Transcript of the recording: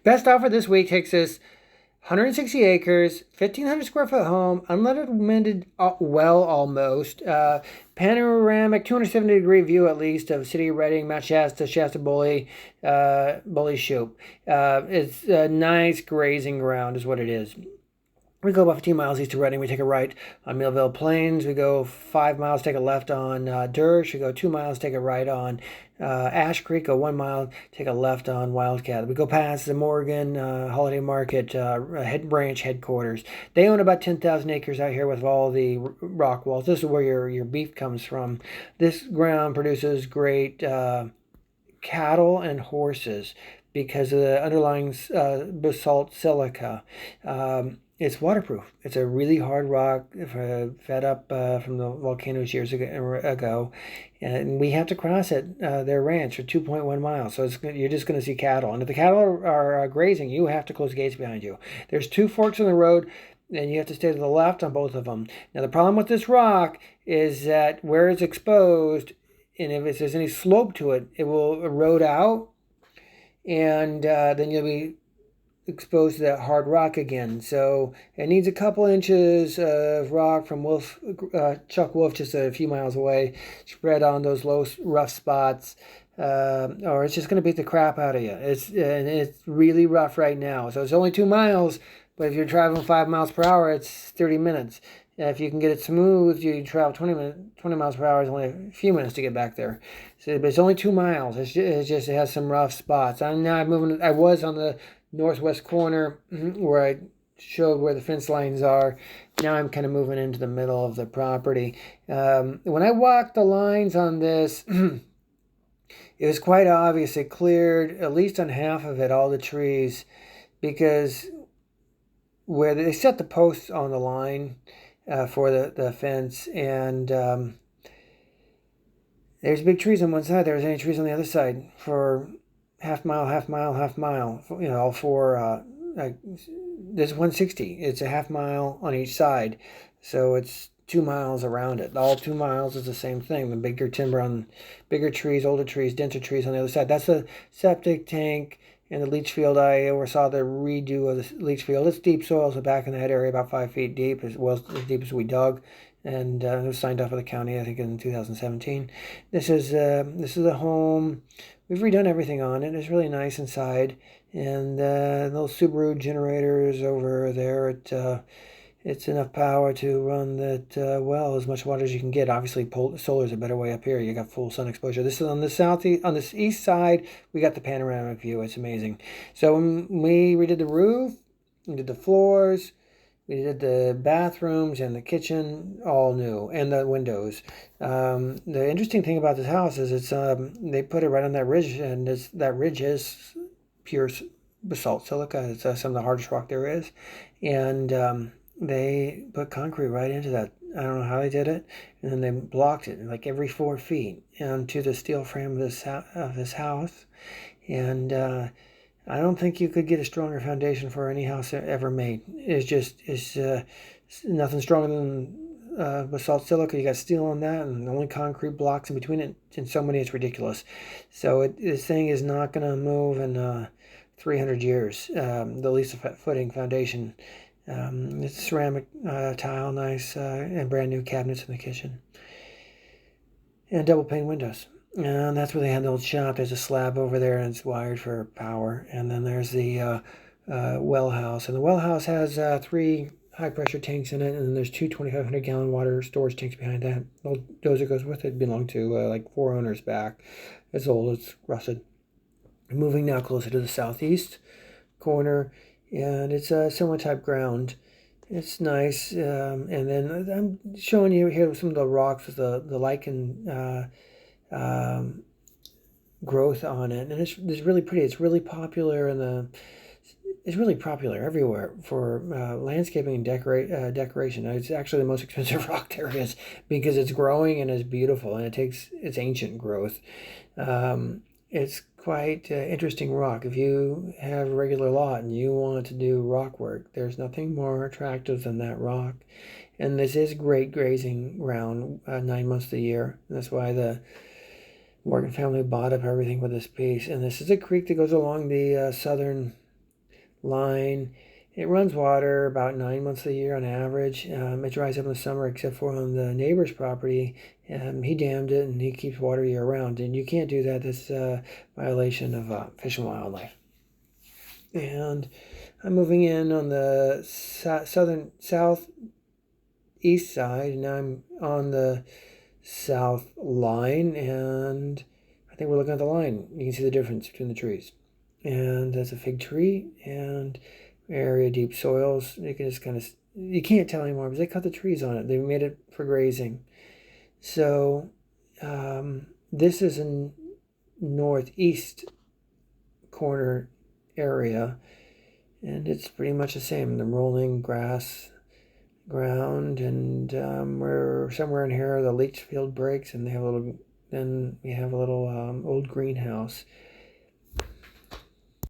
Best offer this week takes us 160 acres, 1,500 square foot home, unlimited well almost, panoramic 270-degree view at least of City of Reading, Mount Shasta, Shasta Bully, Bully Shoop. It's a nice grazing ground is what it is. We go about 15 miles east of Reading. We take a right on Millville Plains. We go 5 miles, take a left on Dersch. We go 2 miles, take a right on Ash Creek. Go 1 mile, take a left on Wildcat. We go past the Morgan Holiday Market branch headquarters. They own about 10,000 acres out here with all the rock walls. This is where your beef comes from. This ground produces great cattle and horses because of the underlying basalt silica. It's waterproof. It's a really hard rock fed up from the volcanoes years ago. And we have to cross it, their ranch, for 2.1 miles. So you're just going to see cattle. And if the cattle are grazing, you have to close gates behind you. There's 2 forks in the road, and you have to stay to the left on both of them. Now, the problem with this rock is that where it's exposed, and if there's any slope to it, it will erode out, and then you'll be exposed to that hard rock again. So it needs a couple inches of rock from Chuck Wolf, just a few miles away, spread on those low, rough spots, or it's just going to beat the crap out of you. It's really rough right now. So it's only 2 miles, but if you're traveling 5 miles per hour, it's 30 minutes. If you can get it smooth, you travel 20 miles per hour. It's only a few minutes to get back there. So, but it's only 2 miles. It has some rough spots. I'm now moving. I was on the northwest corner where I showed where the fence lines are. Now I'm kind of moving into the middle of the property. When I walked the lines on this, it was quite obvious it cleared at least on half of it, all the trees, because where they set the posts on the line for the fence, and there's big trees on one side. There's any trees on the other side for half mile, half mile, half mile. All for there's 160. It's a half mile on each side, so it's 2 miles around it. All 2 miles is the same thing. The bigger timber on bigger trees, older trees, denser trees on the other side. That's the septic tank and the leach field. I oversaw the redo of the leach field. It's deep soil, so back in that area, about 5 feet deep, as well as deep as we dug, and it was signed off by the county, I think, in 2017. This is a home. We've redone everything on it. It's really nice inside, and those Subaru generators over there. It's enough power to run that well, as much water as you can get. Obviously, solar is a better way up here. You got full sun exposure. This is on the east side. We got the panoramic view. It's amazing. So we redid the roof, we did the floors, we did the bathrooms and the kitchen, all new, and the windows. The interesting thing about this house is they put it right on that ridge, and that ridge is pure basalt silica. It's some of the hardest rock there is, and they put concrete right into that. I don't know how they did it, and then they blocked it like every 4 feet onto the steel frame of this house, and I don't think you could get a stronger foundation for any house ever made. It's nothing stronger than basalt silica. You got steel on that, and only concrete blocks in between it. And so many, it's ridiculous. So this thing is not going to move in 300 years. The least footing foundation. It's ceramic tile, nice, and brand new cabinets in the kitchen, and double pane windows. And that's where they had the old shop. There's a slab over there, and it's wired for power. And then there's the well house, and the well house has 3 high pressure tanks in it, and then there's 2 2,500-gallon water storage tanks behind that. The old dozer goes with it. Belonged to like 4 owners back. It's old. It's rusted. Moving now closer to the southeast corner. And it's a similar type ground. It's nice. And then I'm showing you here some of the rocks with the lichen growth on it. And it's really pretty. It's really popular it's really popular everywhere for landscaping and decoration. It's actually the most expensive rock there is because it's growing and it's beautiful, and it's ancient growth. It's quite interesting rock. If you have a regular lot and you want to do rock work, there's nothing more attractive than that rock. And this is great grazing ground 9 months of the year. And that's why the Morgan family bought up everything with this piece. And this is a creek that goes along the southern line. It runs water about 9 months of the year on average. It dries up in the summer, except for on the neighbor's property. He dammed it, and he keeps water year round. And you can't do that. That's a violation of Fish and Wildlife. And I'm moving in on the southeast side, and I'm on the south line, and I think we're looking at the line. You can see the difference between the trees. And that's a fig tree, and area deep soils. You can just kind of, you can't tell anymore because they cut the trees on it. They made it for grazing. So this is a northeast corner area, and it's pretty much the same. The rolling grass ground, and we're somewhere in here the leach field breaks, and they have a little, then we have a little old greenhouse.